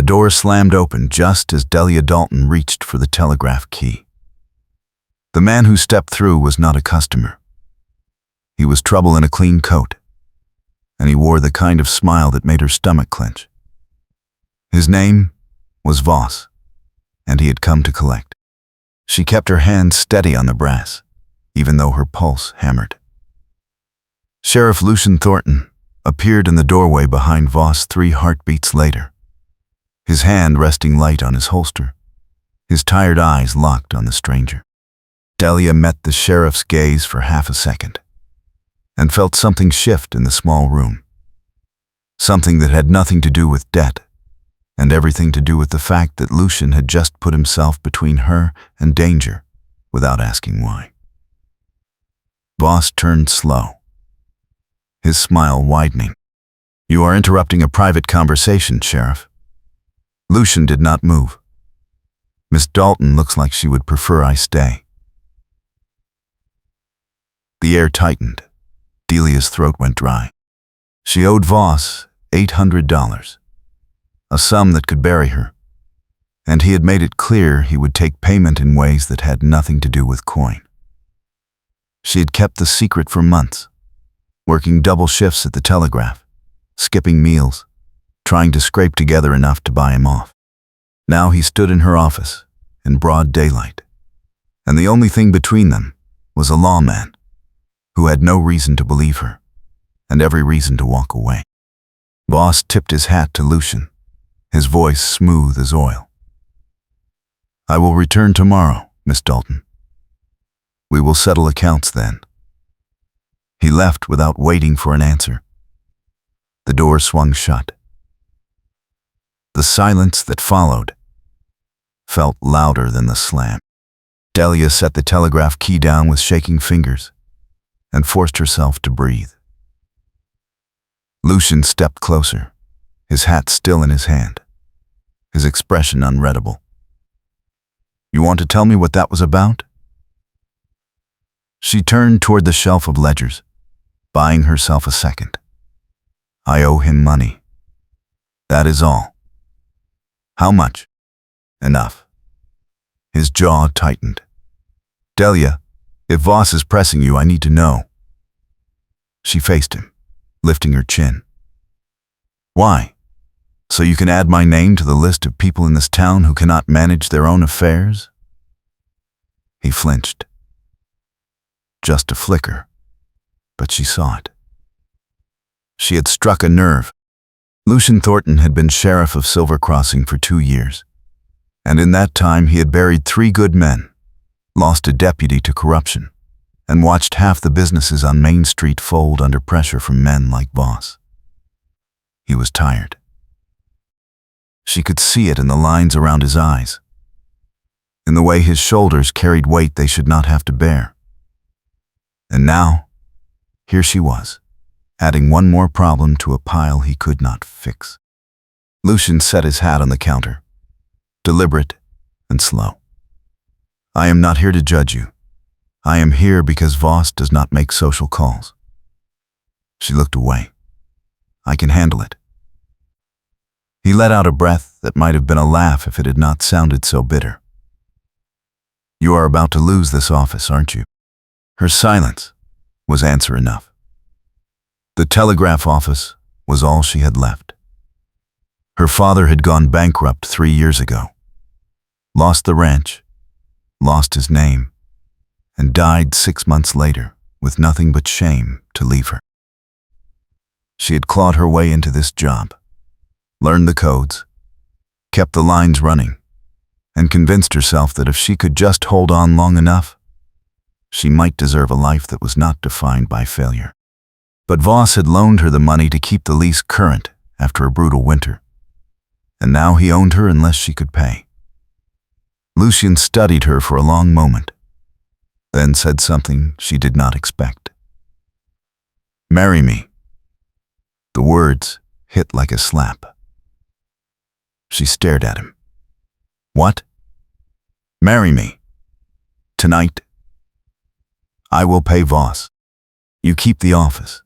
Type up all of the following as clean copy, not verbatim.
The door slammed open just as Delia Dalton reached for the telegraph key. The man who stepped through was not a customer. He was trouble in a clean coat, and he wore the kind of smile that made her stomach clench. His name was Voss, and he had come to collect. She kept her hand steady on the brass, even though her pulse hammered. Sheriff Lucian Thornton appeared in the doorway behind Voss 3 heartbeats later, his hand resting light on his holster, his tired eyes locked on the stranger. Delia met the sheriff's gaze for half a second, and felt something shift in the small room. Something that had nothing to do with debt, and everything to do with the fact that Lucian had just put himself between her and danger without asking why. Voss turned slow, his smile widening. "You are interrupting a private conversation, Sheriff." Lucian did not move. "Miss Dalton looks like she would prefer I stay." The air tightened. Delia's throat went dry. She owed Voss $800, a sum that could bury her, and he had made it clear he would take payment in ways that had nothing to do with coin. She had kept the secret for months, working double shifts at the telegraph, skipping meals, trying to scrape together enough to buy him off. Now he stood in her office, in broad daylight, and the only thing between them was a lawman who had no reason to believe her, and every reason to walk away. Voss tipped his hat to Lucian, his voice smooth as oil. "I will return tomorrow, Miss Dalton. We will settle accounts then." He left without waiting for an answer. The door swung shut. The silence that followed felt louder than the slam. Delia set the telegraph key down with shaking fingers and forced herself to breathe. Lucian stepped closer, his hat still in his hand, his expression unreadable. "You want to tell me what that was about?" She turned toward the shelf of ledgers, buying herself a second. "I owe him money. That is all." "How much?" "Enough." His jaw tightened. "Delia, if Voss is pressing you, I need to know." She faced him, lifting her chin. "Why? So you can add my name to the list of people in this town who cannot manage their own affairs?" He flinched. Just a flicker, but she saw it. She had struck a nerve. Lucian Thornton had been sheriff of Silver Crossing for 2 years, and in that time he had buried 3 good men, lost a deputy to corruption, and watched half the businesses on Main Street fold under pressure from men like Voss. He was tired. She could see it in the lines around his eyes, in the way his shoulders carried weight they should not have to bear. And now, here she was, adding one more problem to a pile he could not fix. Lucian set his hat on the counter, deliberate and slow. "I am not here to judge you. I am here because Voss does not make social calls." She looked away. "I can handle it." He let out a breath that might have been a laugh if it had not sounded so bitter. "You are about to lose this office, aren't you?" Her silence was answer enough. The telegraph office was all she had left. Her father had gone bankrupt 3 years ago, lost the ranch, lost his name, and died 6 months later with nothing but shame to leave her. She had clawed her way into this job, learned the codes, kept the lines running, and convinced herself that if she could just hold on long enough, she might deserve a life that was not defined by failure. But Voss had loaned her the money to keep the lease current after a brutal winter, and now he owned her unless she could pay. Lucian studied her for a long moment, then said something she did not expect. "Marry me." The words hit like a slap. She stared at him. "What?" "Marry me. Tonight. I will pay Voss. You keep the office.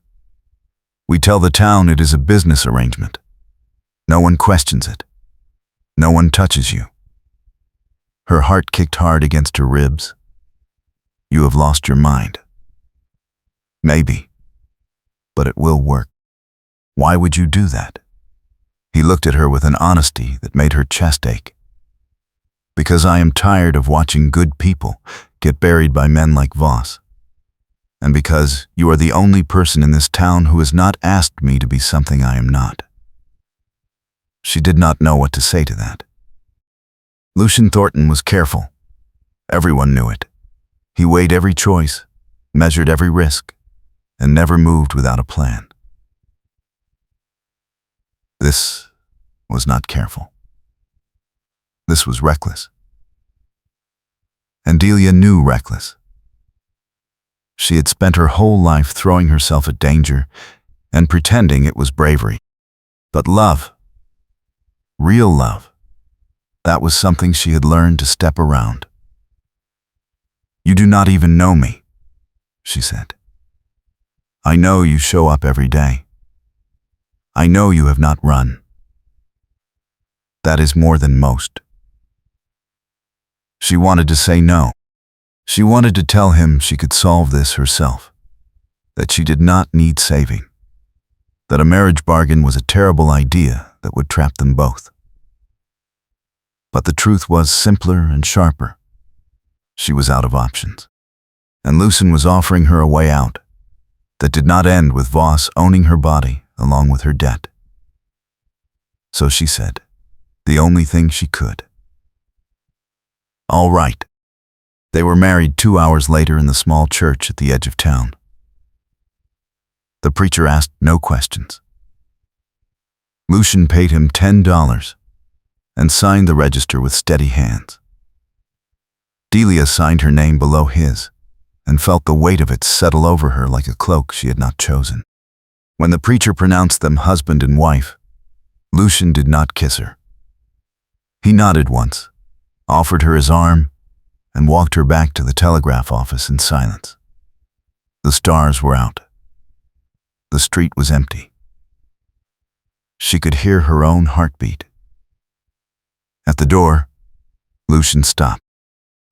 We tell the town it is a business arrangement. No one questions it. No one touches you. Her heart kicked hard against her ribs. You have lost your mind. Maybe, but it will work. Why would you do that? He looked at her with an honesty that made her chest ache. Because I am tired of watching good people get buried by men like Voss. And because you are the only person in this town who has not asked me to be something I am not. She did not know what to say to that. Lucian Thornton was careful. Everyone knew it. He weighed every choice, measured every risk, and never moved without a plan. This was not careful. This was reckless. And Delia knew reckless. She had spent her whole life throwing herself at danger and pretending it was bravery. But love, real love, that was something she had learned to step around. You do not even know me, she said. I know you show up every day. I know you have not run. That is more than most. She wanted to say no. She wanted to tell him she could solve this herself, that she did not need saving, that a marriage bargain was a terrible idea that would trap them both. But the truth was simpler and sharper. She was out of options, and Lucian was offering her a way out that did not end with Voss owning her body along with her debt. So she said, the only thing she could. All right. They were married 2 hours later in the small church at the edge of town. The preacher asked no questions. Lucian paid him $10 and signed the register with steady hands. Delia signed her name below his and felt the weight of it settle over her like a cloak she had not chosen. When the preacher pronounced them husband and wife, Lucian did not kiss her. He nodded once, offered her his arm, and walked her back to the telegraph office in silence. The stars were out. The street was empty. She could hear her own heartbeat. At the door, Lucian stopped.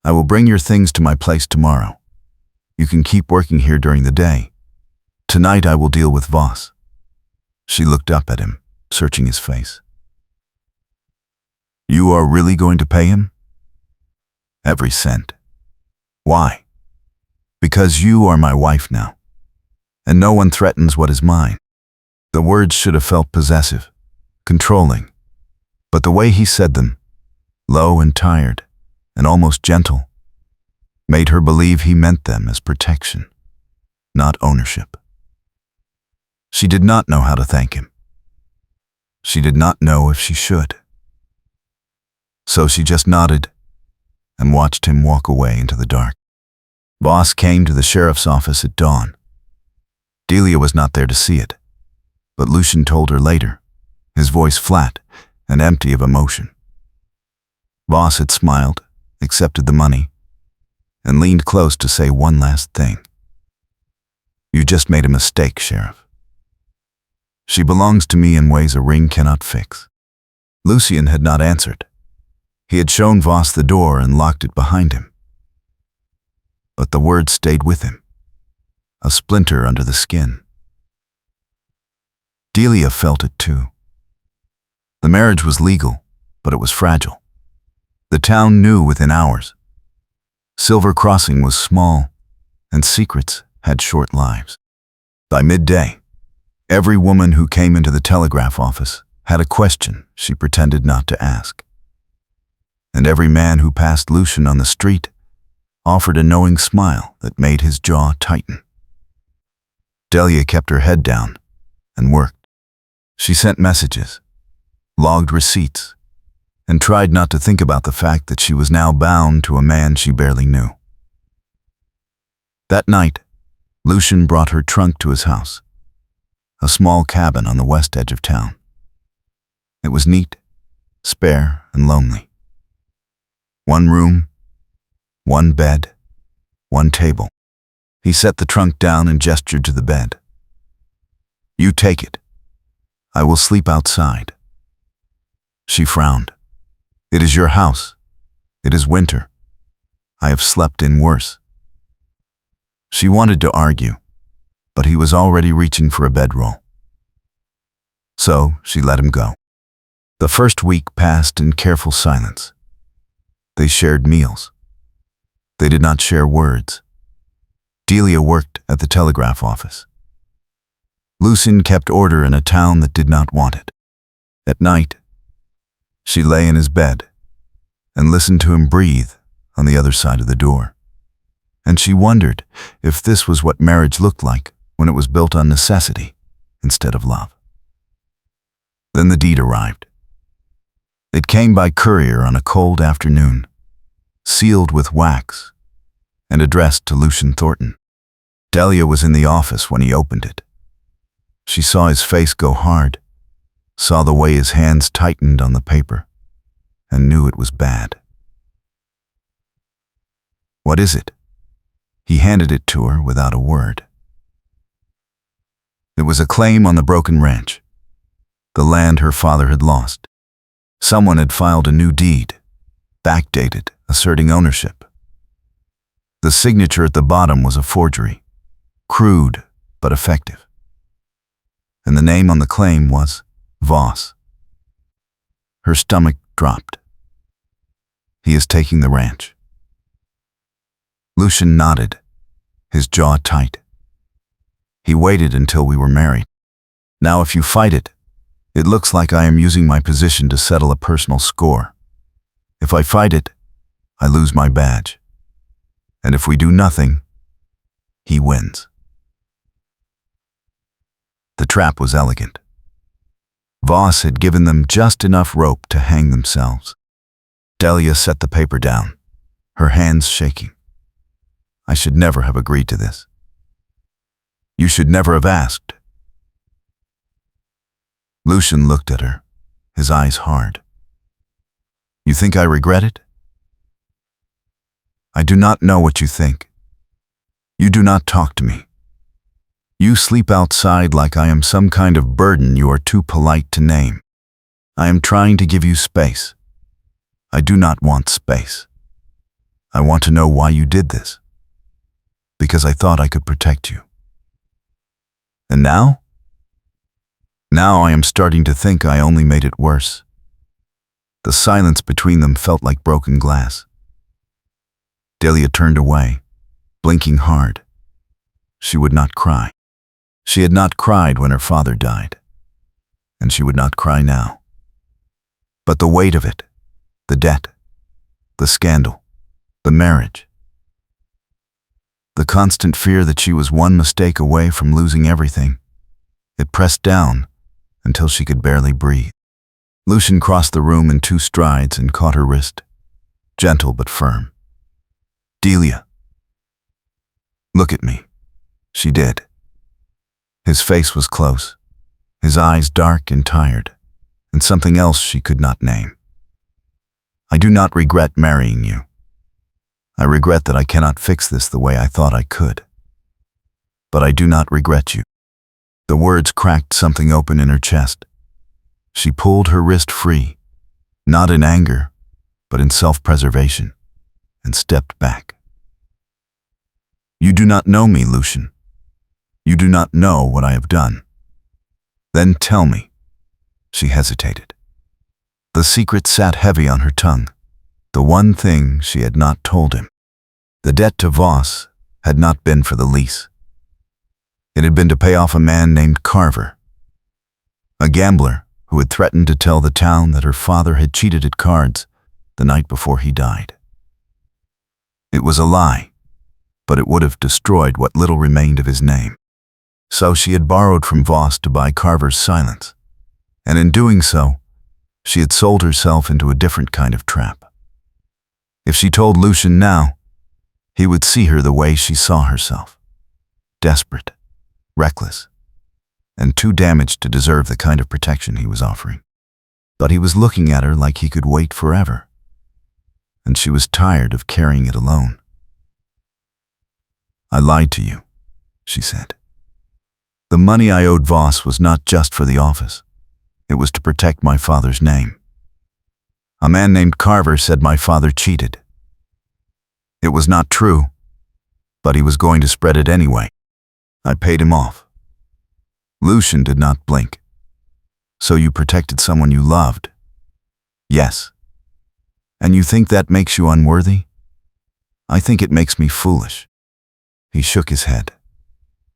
I will bring your things to my place tomorrow. You can keep working here during the day. Tonight I will deal with Voss. She looked up at him, searching his face. You are really going to pay him? Every cent. Why? Because you are my wife now, and no one threatens what is mine. The words should have felt possessive, controlling, but the way he said them, low and tired, and almost gentle, made her believe he meant them as protection, not ownership. She did not know how to thank him. She did not know if she should. So she just nodded and watched him walk away into the dark. Voss came to the sheriff's office at dawn. Delia was not there to see it, but Lucian told her later, his voice flat and empty of emotion. Voss had smiled, accepted the money, and leaned close to say one last thing. You just made a mistake, Sheriff. She belongs to me in ways a ring cannot fix. Lucian had not answered. He had shown Voss the door and locked it behind him. But the word stayed with him, a splinter under the skin. Delia felt it too. The marriage was legal, but it was fragile. The town knew within hours. Silver Crossing was small, and secrets had short lives. By midday, every woman who came into the telegraph office had a question she pretended not to ask. And every man who passed Lucian on the street offered a knowing smile that made his jaw tighten. Delia kept her head down and worked. She sent messages, logged receipts, and tried not to think about the fact that she was now bound to a man she barely knew. That night, Lucian brought her trunk to his house, a small cabin on the west edge of town. It was neat, spare, and lonely. One room, one bed, one table. He set the trunk down and gestured to the bed. You take it. I will sleep outside. She frowned. It is your house. It is winter. I have slept in worse. She wanted to argue, but he was already reaching for a bedroll. So she let him go. The first week passed in careful silence. They shared meals. They did not share words. Delia worked at the telegraph office. Lucien kept order in a town that did not want it. At night, she lay in his bed and listened to him breathe on the other side of the door. And she wondered if this was what marriage looked like when it was built on necessity instead of love. Then the deed arrived. It came by courier on a cold afternoon, sealed with wax and addressed to Lucien Thornton. Delia was in the office when he opened it. She saw his face go hard, saw the way his hands tightened on the paper, and knew it was bad. "What is it?" He handed it to her without a word. It was a claim on the broken ranch, the land her father had lost. Someone had filed a new deed, backdated, asserting ownership. The signature at the bottom was a forgery, crude but effective. And the name on the claim was Voss. Her stomach dropped. "He is taking the ranch." Lucien nodded, his jaw tight. "He waited until we were married. Now if you fight it, it looks like I am using my position to settle a personal score. If I fight it, I lose my badge. And if we do nothing, he wins." The trap was elegant. Voss had given them just enough rope to hang themselves. Delia set the paper down, her hands shaking. "I should never have agreed to this. You should never have asked." Lucien looked at her, his eyes hard. "You think I regret it?" "I do not know what you think. You do not talk to me. You sleep outside like I am some kind of burden you are too polite to name. I am trying to give you space. I do not want space. I want to know why you did this. Because I thought I could protect you. And now? Now I am starting to think I only made it worse." The silence between them felt like broken glass. Delia turned away, blinking hard. She would not cry. She had not cried when her father died, and she would not cry now. But the weight of it, the debt, the scandal, the marriage, the constant fear that she was one mistake away from losing everything, it pressed down until she could barely breathe. Lucien crossed the room in 2 strides and caught her wrist, gentle but firm. "Delia, look at me." She did. His face was close, his eyes dark and tired, and something else she could not name. "I do not regret marrying you. I regret that I cannot fix this the way I thought I could. But I do not regret you." The words cracked something open in her chest. She pulled her wrist free, not in anger, but in self-preservation, and stepped back. "You do not know me, Lucien. You do not know what I have done. Then tell me." She hesitated. The secret sat heavy on her tongue, the one thing she had not told him. The debt to Voss had not been for the lease. It had been to pay off a man named Carver, a gambler who had threatened to tell the town that her father had cheated at cards the night before he died. It was a lie, but it would have destroyed what little remained of his name. So she had borrowed from Voss to buy Carver's silence, and in doing so, she had sold herself into a different kind of trap. If she told Lucien now, he would see her the way she saw herself, desperate, reckless, and too damaged to deserve the kind of protection he was offering. But he was looking at her like he could wait forever, and she was tired of carrying it alone. "I lied to you," she said. "The money I owed Voss was not just for the office. It was to protect my father's name. A man named Carver said my father cheated. It was not true, but he was going to spread it anyway. I paid him off. Lucian did not blink. So you protected someone you loved? Yes. And you think that makes you unworthy? I think it makes me foolish. He shook his head,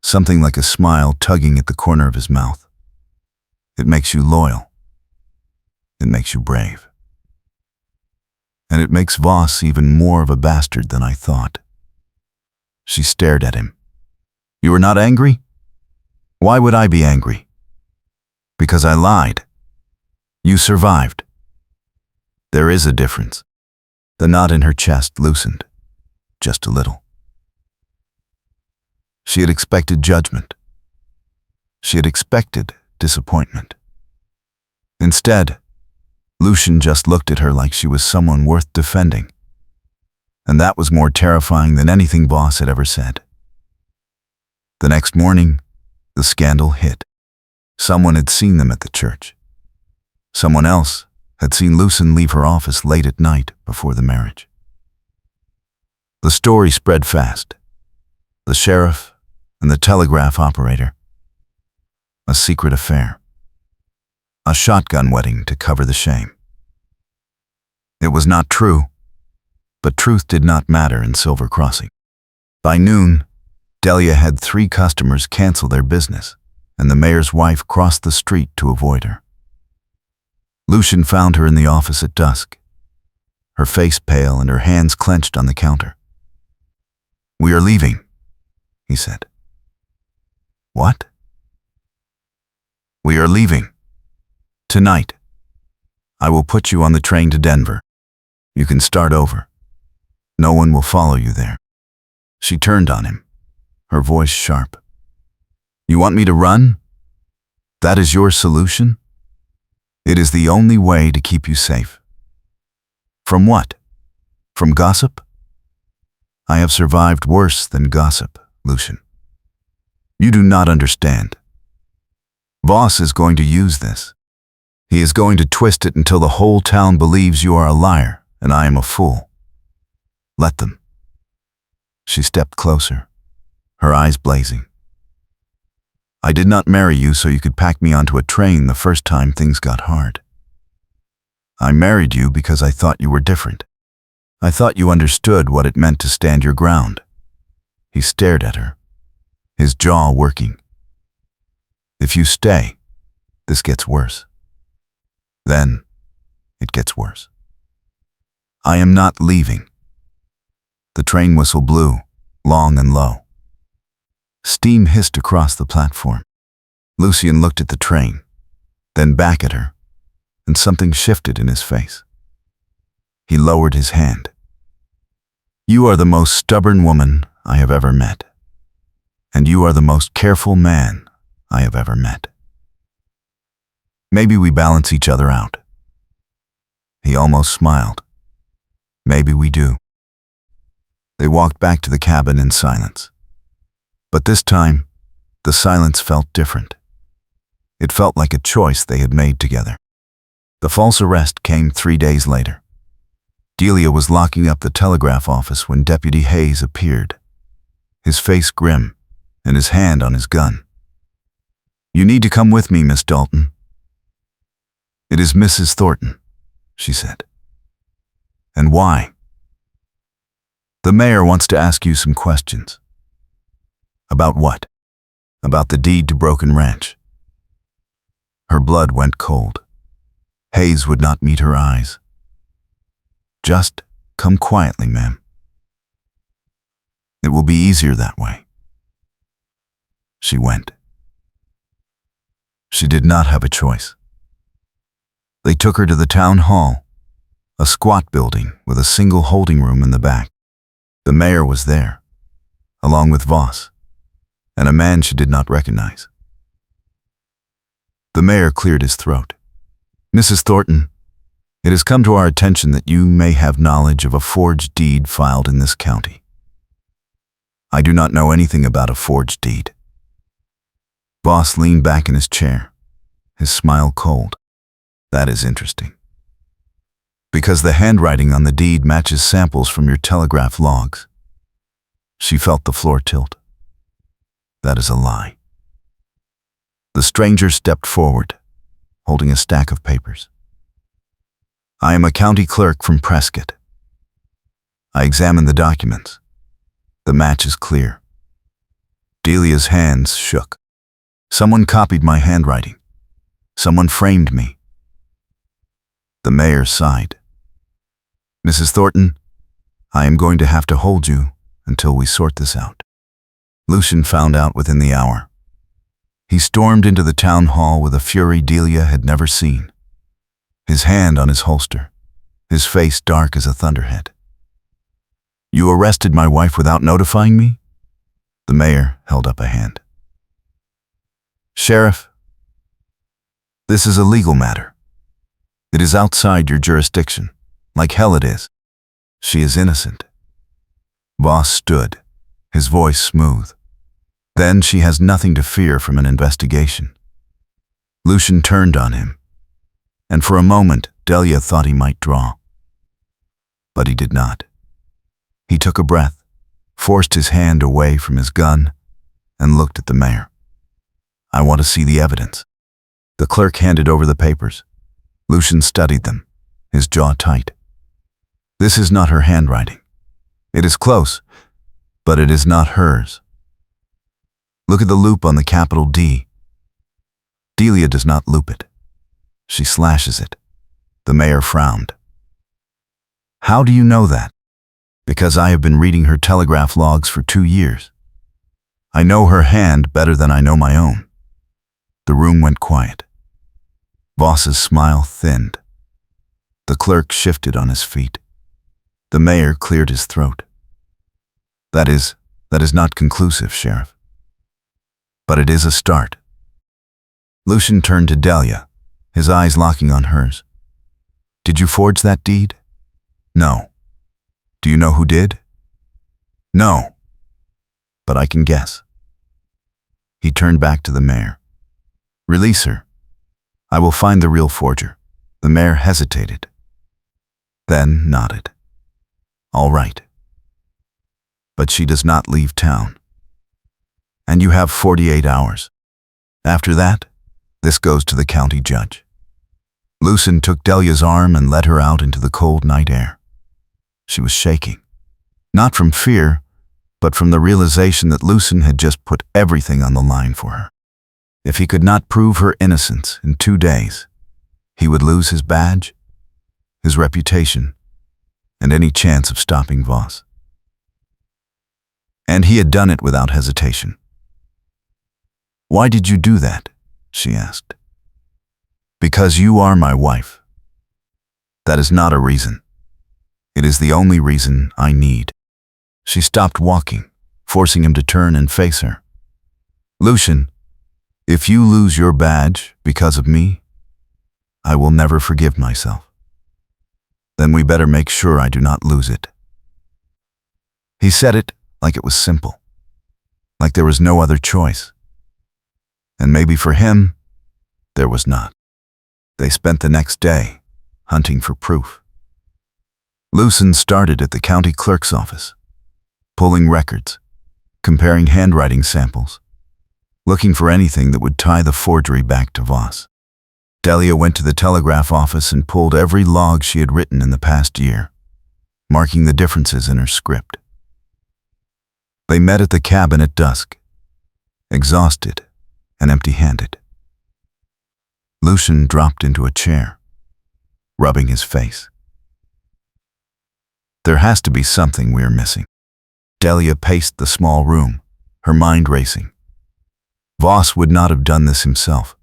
something like a smile tugging at the corner of his mouth. It makes you loyal. It makes you brave. And it makes Voss even more of a bastard than I thought. She stared at him. You are not angry? Why would I be angry? Because I lied. You survived. There is a difference. The knot in her chest loosened, just a little. She had expected judgment. She had expected disappointment. Instead, Lucian just looked at her like she was someone worth defending. And that was more terrifying than anything Voss had ever said. The next morning, the scandal hit. Someone had seen them at the church. Someone else had seen Lucian leave her office late at night before the marriage. The story spread fast. The sheriff and the telegraph operator. A secret affair. A shotgun wedding to cover the shame. It was not true, but truth did not matter in Silver Crossing. By noon, Delia had 3 customers cancel their business, and the mayor's wife crossed the street to avoid her. Lucian found her in the office at dusk, her face pale and her hands clenched on the counter. We are leaving, he said. What? We are leaving. Tonight. I will put you on the train to Denver. You can start over. No one will follow you there. She turned on him, her voice sharp. You want me to run? That is your solution? It is the only way to keep you safe. From what? From gossip? I have survived worse than gossip, Lucian. You do not understand. Voss is going to use this. He is going to twist it until the whole town believes you are a liar and I am a fool. Let them. She stepped closer, her eyes blazing. I did not marry you so you could pack me onto a train the first time things got hard. I married you because I thought you were different. I thought you understood what it meant to stand your ground. He stared at her, his jaw working. If you stay, this gets worse. Then, it gets worse. I am not leaving. The train whistle blew, long and low. Steam hissed across the platform. Lucian looked at the train, then back at her, and something shifted in his face. He lowered his hand. You are the most stubborn woman I have ever met, and you are the most careful man I have ever met. Maybe we balance each other out. He almost smiled. Maybe we do. They walked back to the cabin in silence. But this time, the silence felt different. It felt like a choice they had made together. The false arrest came 3 days later. Delia was locking up the telegraph office when Deputy Hayes appeared, his face grim and his hand on his gun. You need to come with me, Miss Dalton. It is Mrs. Thornton, she said. And why? The mayor wants to ask you some questions. About what? About the deed to Broken Ranch. Her blood went cold. Hayes would not meet her eyes. Just come quietly, ma'am. It will be easier that way. She went. She did not have a choice. They took her to the town hall, a squat building with a single holding room in the back. The mayor was there, along with Voss, and a man she did not recognize. The mayor cleared his throat. Mrs. Thornton, it has come to our attention that you may have knowledge of a forged deed filed in this county. I do not know anything about a forged deed. Voss leaned back in his chair, his smile cold. That is interesting. Because the handwriting on the deed matches samples from your telegraph logs. She felt the floor tilt. That is a lie. The stranger stepped forward, holding a stack of papers. I am a county clerk from Prescott. I examined the documents. The match is clear. Delia's hands shook. Someone copied my handwriting. Someone framed me. The mayor sighed. Mrs. Thornton, I am going to have to hold you until we sort this out. Lucian found out within the hour. He stormed into the town hall with a fury Delia had never seen. His hand on his holster, his face dark as a thunderhead. You arrested my wife without notifying me? The mayor held up a hand. Sheriff, this is a legal matter. It is outside your jurisdiction, like hell it is. She is innocent. Voss stood, his voice smooth. Then she has nothing to fear from an investigation. Lucian turned on him, and for a moment Delia thought he might draw. But he did not. He took a breath, forced his hand away from his gun, and looked at the mayor. I want to see the evidence. The clerk handed over the papers. Lucian studied them, his jaw tight. This is not her handwriting. It is close, but it is not hers. Look at the loop on the capital D. Delia does not loop it. She slashes it. The mayor frowned. How do you know that? Because I have been reading her telegraph logs for 2 years. I know her hand better than I know my own. The room went quiet. Voss's smile thinned. The clerk shifted on his feet. The mayor cleared his throat. That is not conclusive, Sheriff. But it is a start. Lucian turned to Delia, his eyes locking on hers. Did you forge that deed? No. Do you know who did? No. But I can guess. He turned back to the mayor. Release her. I will find the real forger. The mayor hesitated, then nodded. All right. But she does not leave town. And you have 48 hours. After that, this goes to the county judge. Lucian took Delia's arm and led her out into the cold night air. She was shaking, not from fear, but from the realization that Lucian had just put everything on the line for her. If he could not prove her innocence in 2 days, he would lose his badge, his reputation, and any chance of stopping Voss. And he had done it without hesitation. Why did you do that? She asked. Because you are my wife. That is not a reason. It is the only reason I need. She stopped walking, forcing him to turn and face her. Lucian, if you lose your badge because of me, I will never forgive myself. Then we better make sure I do not lose it. He said it like it was simple, like there was no other choice. And maybe for him, there was not. They spent the next day hunting for proof. Lucian started at the county clerk's office, pulling records, comparing handwriting samples, looking for anything that would tie the forgery back to Voss. Delia went to the telegraph office and pulled every log she had written in the past year, marking the differences in her script. They met at the cabin at dusk, exhausted and empty-handed. Lucian dropped into a chair, rubbing his face. There has to be something we're missing. Delia paced the small room, her mind racing. Voss would not have done this himself.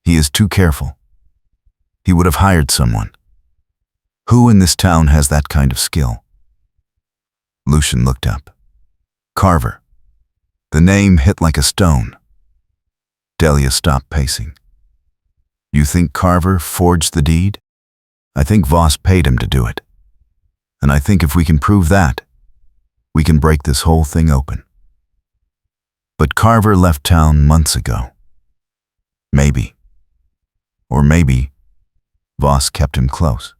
He is too careful. He would have hired someone. Who in this town has that kind of skill? Lucian looked up. Carver. The name hit like a stone. Delia stopped pacing. You think Carver forged the deed? I think Voss paid him to do it. And I think if we can prove that, we can break this whole thing open. But Carver left town months ago. Maybe. Or maybe Voss kept him close.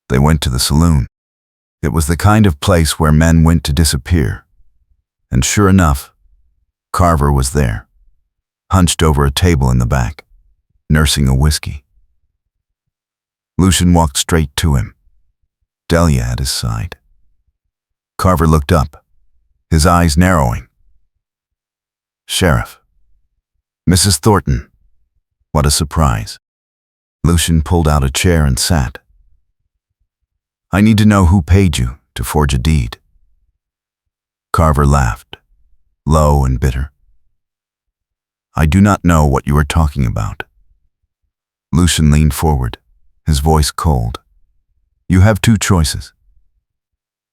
They went to the saloon. It was the kind of place where men went to disappear. And sure enough, Carver was there, hunched over a table in the back, nursing a whiskey. Lucian walked straight to him, Delia at his side. Carver looked up, his eyes narrowing. "Sheriff. Mrs. Thornton. What a surprise." Lucian pulled out a chair and sat. "I need to know who paid you to forge a deed." Carver laughed, low and bitter. "I do not know what you are talking about." Lucian leaned forward, his voice cold. "You have two choices.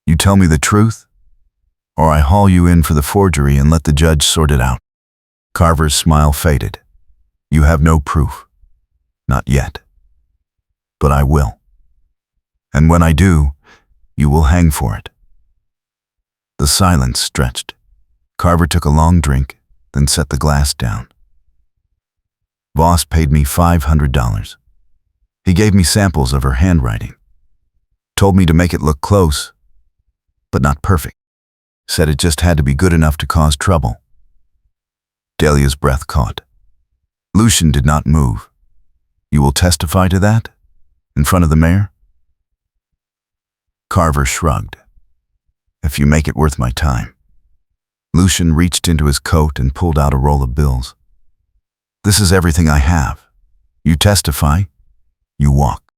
You tell me the truth, or I haul you in for the forgery and let the judge sort it out." Carver's smile faded. "You have no proof. Not yet. But I will. And when I do, you will hang for it." The silence stretched. Carver took a long drink, then set the glass down. "Voss paid me $500. He gave me samples of her handwriting. Told me to make it look close, but not perfect. Said it just had to be good enough to cause trouble." Delia's breath caught. Lucian did not move. "You will testify to that? In front of the mayor?" Carver shrugged. "If you make it worth my time." Lucian reached into his coat and pulled out a roll of bills. "This is everything I have. You testify, you walk.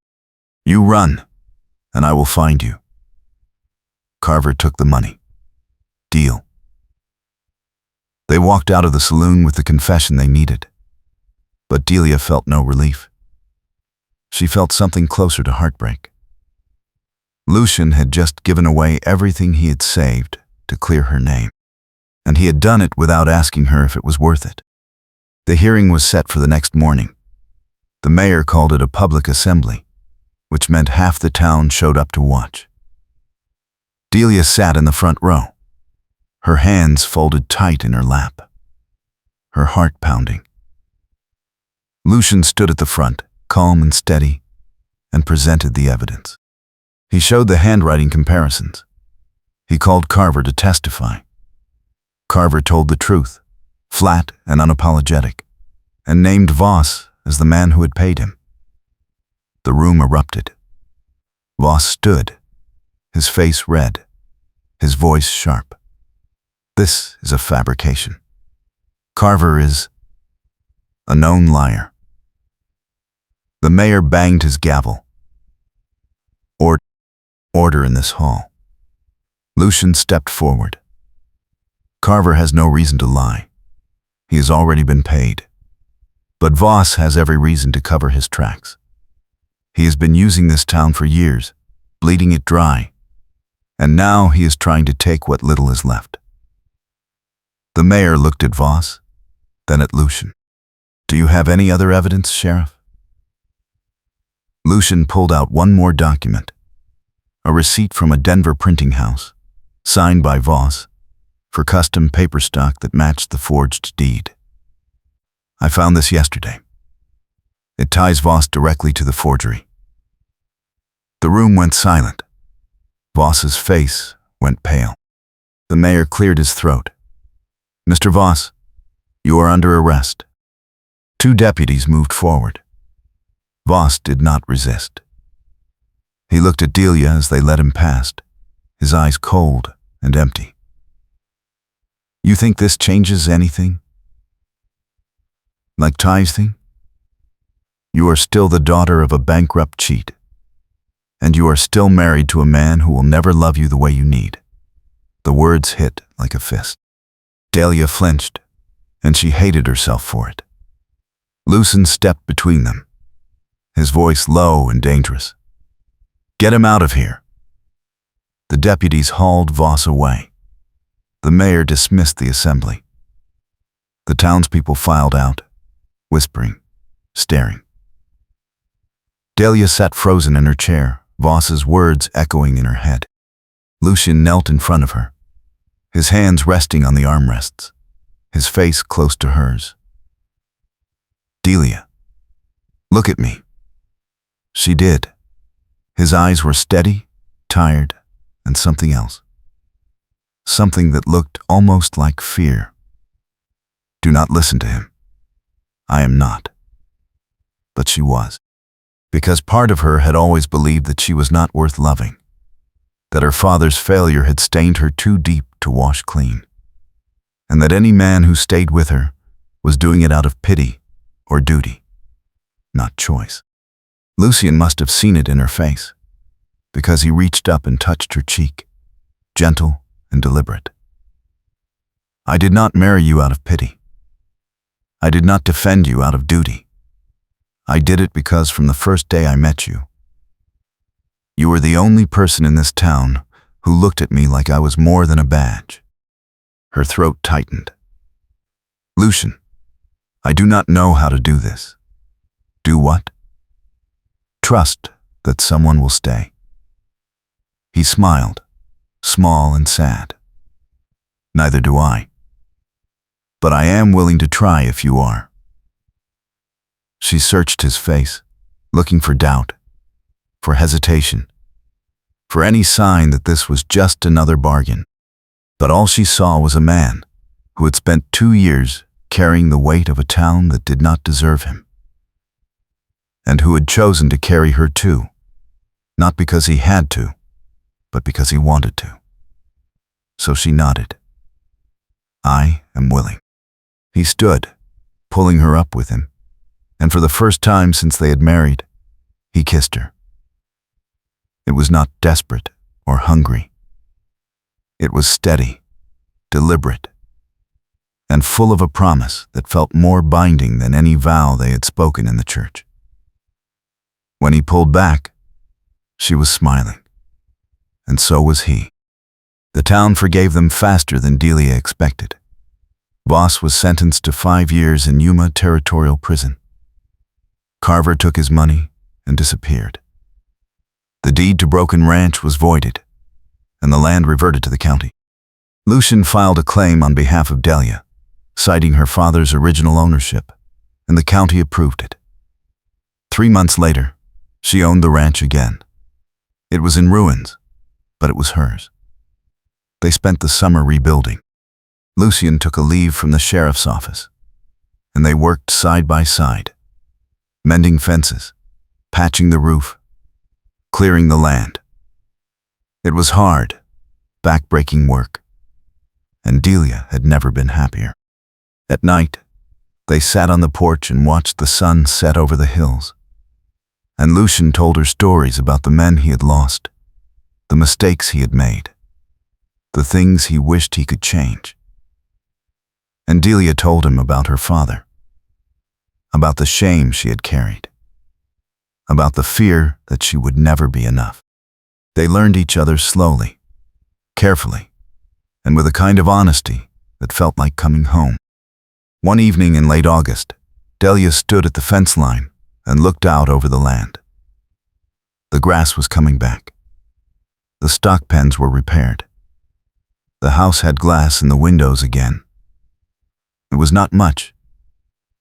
You run, and I will find you." Carver took the money. "Deal." They walked out of the saloon with the confession they needed. But Delia felt no relief. She felt something closer to heartbreak. Lucian had just given away everything he had saved to clear her name, and he had done it without asking her if it was worth it. The hearing was set for the next morning. The mayor called it a public assembly, which meant half the town showed up to watch. Delia sat in the front row, her hands folded tight in her lap, her heart pounding. Lucian stood at the front, calm and steady, and presented the evidence. He showed the handwriting comparisons. He called Carver to testify. Carver told the truth, flat and unapologetic, and named Voss as the man who had paid him. The room erupted. Voss stood, his face red, his voice sharp. "This is a fabrication. Carver is a known liar." The mayor banged his gavel. Order in this hall." Lucian stepped forward. "Carver has no reason to lie. He has already been paid. But Voss has every reason to cover his tracks. He has been using this town for years, bleeding it dry, and now he is trying to take what little is left." The mayor looked at Voss, then at Lucian. "Do you have any other evidence, Sheriff?" Lucian pulled out one more document, a receipt from a Denver printing house, signed by Voss, for custom paper stock that matched the forged deed. "I found this yesterday. It ties Voss directly to the forgery." The room went silent. Voss's face went pale. The mayor cleared his throat. "Mr. Voss, you are under arrest." Two deputies moved forward. Voss did not resist. He looked at Delia as they led him past, his eyes cold and empty. "You think this changes anything? Like tithing? You are still the daughter of a bankrupt cheat, and you are still married to a man who will never love you the way you need." The words hit like a fist. Delia flinched, and she hated herself for it. Lucian stepped between them, his voice low and dangerous. "Get him out of here." The deputies hauled Voss away. The mayor dismissed the assembly. The townspeople filed out, whispering, staring. Delia sat frozen in her chair, Voss's words echoing in her head. Lucian knelt in front of her, his hands resting on the armrests, his face close to hers. "Delia, look at me." She did. His eyes were steady, tired, and something else. Something that looked almost like fear. Do not listen to him. I am not. But she was. Because part of her had always believed that she was not worth loving, that her father's failure had stained her too deep to wash clean, and that any man who stayed with her was doing it out of pity or duty, not choice. Lucien must have seen it in her face, because he reached up and touched her cheek, gentle and deliberate. I did not marry you out of pity. I did not defend you out of duty. I did it because from the first day I met you, you were the only person in this town who looked at me like I was more than a badge. Her throat tightened. Lucien, I do not know how to do this. Do what? Trust that someone will stay. He smiled, small and sad. Neither do I. But I am willing to try if you are. She searched his face, looking for doubt, for hesitation, for any sign that this was just another bargain. But all she saw was a man who had spent 2 years carrying the weight of a town that did not deserve him, and who had chosen to carry her too, not because he had to, but because he wanted to. So she nodded. I am willing. He stood, pulling her up with him, and for the first time since they had married, he kissed her. It was not desperate or hungry. It was steady, deliberate, and full of a promise that felt more binding than any vow they had spoken in the church. When he pulled back, she was smiling, and so was he. The town forgave them faster than Delia expected. Voss was sentenced to 5 years in Yuma Territorial Prison. Carver took his money and disappeared. The deed to Broken Ranch was voided, and the land reverted to the county. Lucien filed a claim on behalf of Delia, citing her father's original ownership, and the county approved it. 3 months later, she owned the ranch again. It was in ruins, but it was hers. They spent the summer rebuilding. Lucien took a leave from the sheriff's office, and they worked side by side, mending fences, patching the roof, clearing the land. It was hard, back-breaking work, and Delia had never been happier. At night, they sat on the porch and watched the sun set over the hills, and Lucien told her stories about the men he had lost, the mistakes he had made, the things he wished he could change. And Delia told him about her father, about the shame she had carried, about the fear that she would never be enough. They learned each other slowly, carefully, and with a kind of honesty that felt like coming home. One evening in late August, Delia stood at the fence line and looked out over the land. The grass was coming back. The stock pens were repaired. The house had glass in the windows again. It was not much,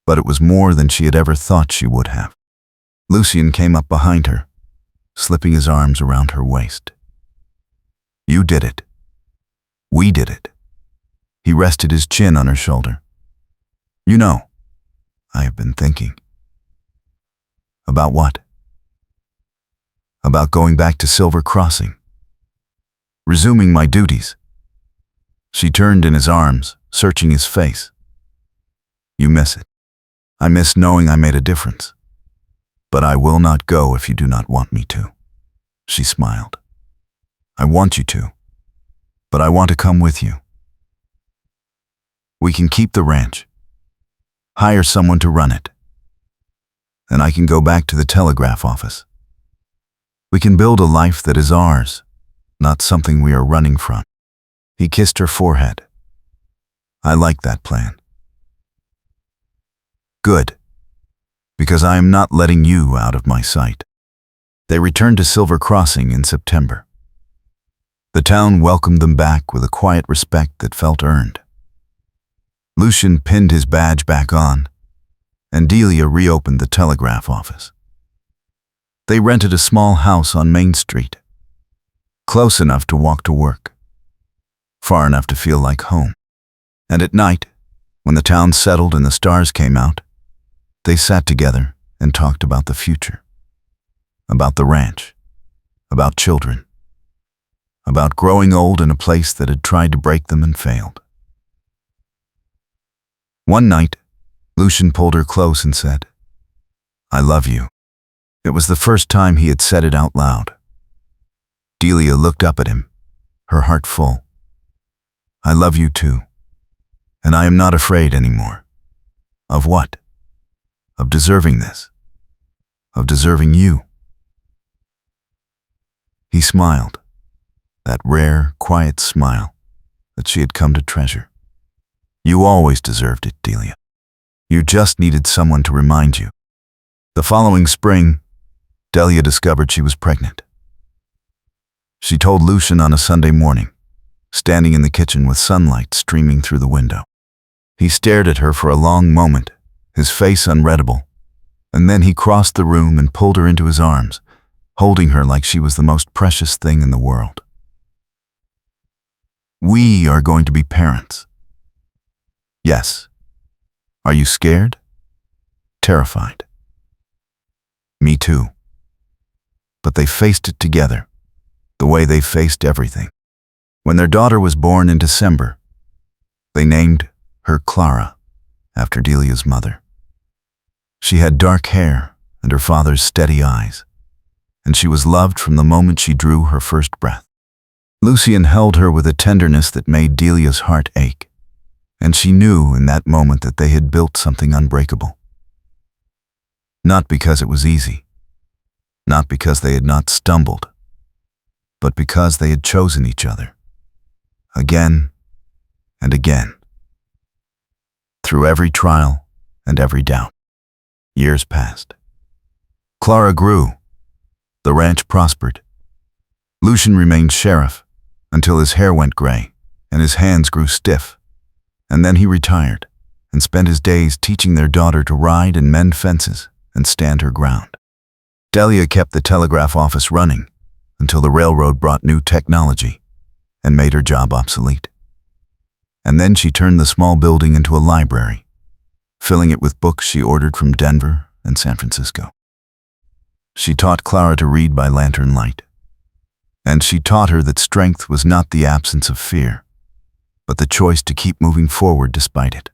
but it was more than she had ever thought she would have. Lucien came up behind her, slipping his arms around her waist. You did it. We did it. He rested his chin on her shoulder. You know, I have been thinking. About what? About going back to Silver Crossing. Resuming my duties. She turned in his arms, searching his face. You miss it. I miss knowing I made a difference. But I will not go if you do not want me to. She smiled. I want you to, but I want to come with you. We can keep the ranch. Hire someone to run it. And I can go back to the telegraph office. We can build a life that is ours, not something we are running from. He kissed her forehead. I like that plan. Good, because I am not letting you out of my sight. They returned to Silver Crossing in September. The town welcomed them back with a quiet respect that felt earned. Lucien pinned his badge back on, and Delia reopened the telegraph office. They rented a small house on Main Street, close enough to walk to work, far enough to feel like home. And at night, when the town settled and the stars came out, they sat together and talked about the future, about the ranch, about children, about growing old in a place that had tried to break them and failed. One night, Lucian pulled her close and said, "I love you." It was the first time he had said it out loud. Delia looked up at him, her heart full. "I love you too, and I am not afraid anymore." "Of what?" "Of deserving this. Of deserving you." He smiled, that rare, quiet smile that she had come to treasure. "You always deserved it, Delia. You just needed someone to remind you." The following spring, Delia discovered she was pregnant. She told Lucian on a Sunday morning, standing in the kitchen with sunlight streaming through the window. He stared at her for a long moment, his face unreadable, and then he crossed the room and pulled her into his arms, holding her like she was the most precious thing in the world. "We are going to be parents." "Yes." "Are you scared?" "Terrified." "Me too." But they faced it together, the way they faced everything. When their daughter was born in December, they named her Clara, after Delia's mother. She had dark hair and her father's steady eyes, and she was loved from the moment she drew her first breath. Lucian held her with a tenderness that made Delia's heart ache, and she knew in that moment that they had built something unbreakable. Not because it was easy, not because they had not stumbled, but because they had chosen each other, again and again. Through every trial and every doubt. Years passed. Clara grew. The ranch prospered. Lucian remained sheriff until his hair went gray and his hands grew stiff, and then he retired and spent his days teaching their daughter to ride and mend fences and stand her ground. Delia kept the telegraph office running until the railroad brought new technology and made her job obsolete. And then she turned the small building into a library, filling it with books she ordered from Denver and San Francisco. She taught Clara to read by lantern light, and she taught her that strength was not the absence of fear, but the choice to keep moving forward despite it.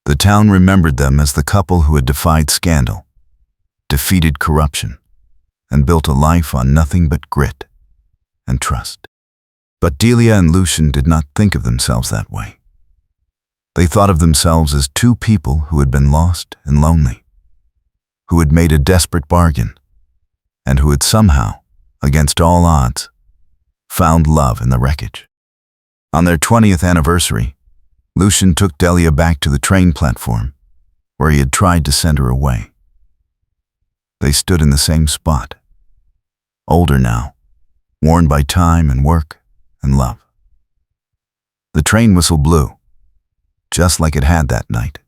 The town remembered them as the couple who had defied scandal, defeated corruption, and built a life on nothing but grit and trust. But Delia and Lucian did not think of themselves that way. They thought of themselves as two people who had been lost and lonely, who had made a desperate bargain, and who had somehow, against all odds, found love in the wreckage. On their 20th anniversary, Lucian took Delia back to the train platform, where he had tried to send her away. They stood in the same spot, older now, worn by time and work and love. The train whistle blew, just like it had that night.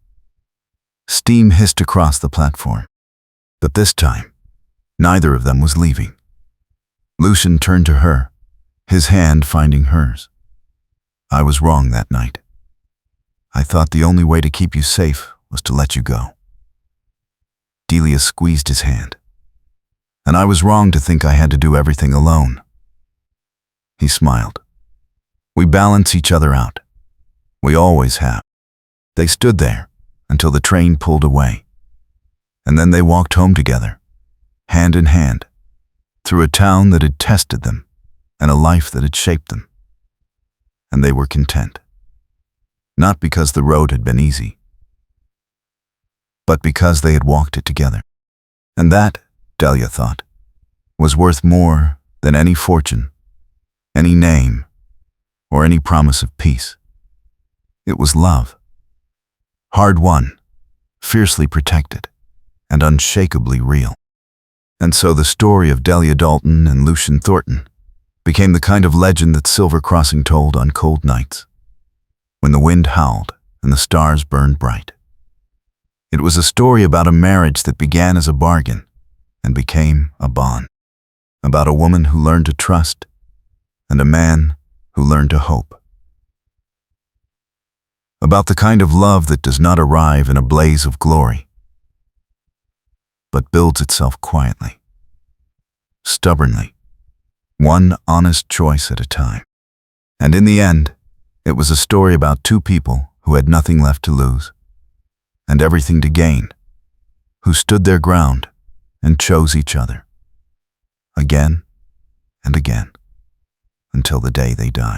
Steam hissed across the platform, but this time, neither of them was leaving. Lucian turned to her, his hand finding hers. "I was wrong that night. I thought the only way to keep you safe was to let you go." Delia squeezed his hand. "And I was wrong to think I had to do everything alone." He smiled. "We balance each other out. We always have." They stood there until the train pulled away, and then they walked home together, hand in hand, through a town that had tested them and a life that had shaped them. And they were content. Not because the road had been easy, but because they had walked it together. And that, Delia thought, was worth more than any fortune, any name, or any promise of peace. It was love. Hard-won, fiercely protected, and unshakably real. And so the story of Delia Dalton and Lucian Thornton became the kind of legend that Silver Crossing told on cold nights, when the wind howled and the stars burned bright. It was a story about a marriage that began as a bargain and became a bond. About a woman who learned to trust and a man who learned to hope. About the kind of love that does not arrive in a blaze of glory, but builds itself quietly, stubbornly, one honest choice at a time. And in the end, it was a story about two people who had nothing left to lose and everything to gain, who stood their ground and chose each other, again and again, until the day they died.